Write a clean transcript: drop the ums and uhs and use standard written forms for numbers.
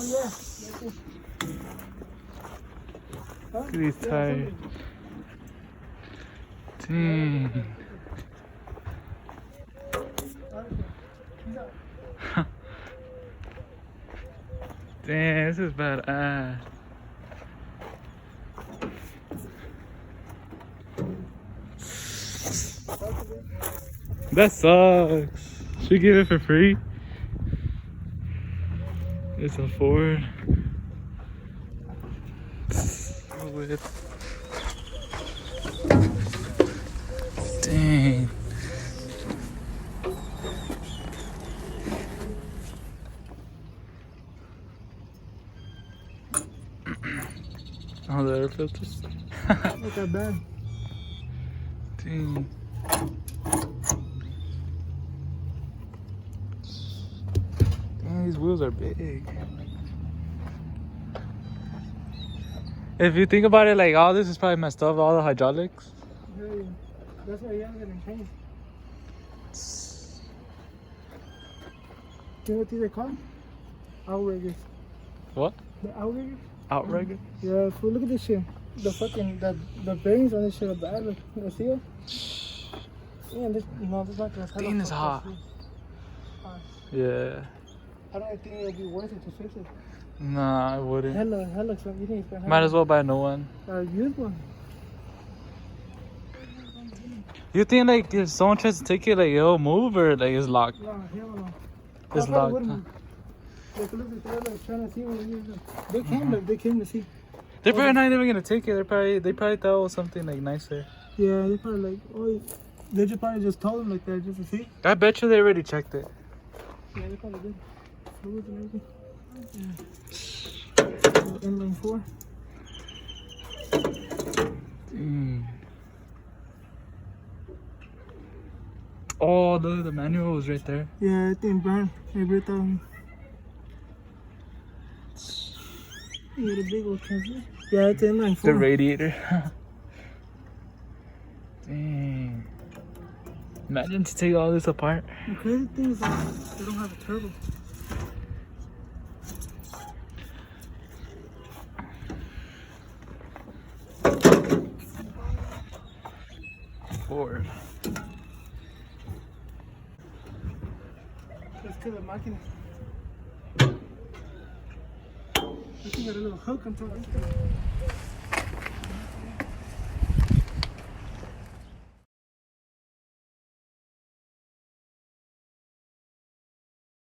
Oh yeah. Look at these tires. Dang. Damn, this is badass. That sucks. Should we give it for free? It's a Ford. Dang. Oh, the air filters. Not that bad. Dang. Dang, these wheels are big. If you think about it, like all this is probably messed up, all the hydraulics. Yeah, that's why you have to change. You know what these are called? Outriggers. What? The outriggers? Outrigger? Yeah, fool, look at this shit. The fucking, the bearings on this shit are bad. Look, you see it? Yeah, this, no, this is not gonna Thing is hot. Yeah. I don't think it'll be worth it to fix it. Nah, I wouldn't. Hella, so you think it's Might as well buy a new one. Used one. You think like if someone tries to take it, like it'll move or like it's locked? No, hell no. It's locked. Huh? Like, look, they're like trying to see what it is. They came, they came to see. They're probably not even gonna take it. They probably thought it was something like nicer. Yeah, they probably like, oh, they just probably just told them like that just to see. I bet you they already checked it. Yeah, they probably did. Fluids and everything. Inline 4. Oh, the manual was right there. Yeah, it didn't burn. Every time. You got a big old transmission. Yeah, it's inline 4. The radiator. Dang. Imagine to take all this apart. The crazy thing is that they don't have a turbo. Ford. Let's kill the máquina. You got a little hook on top of it.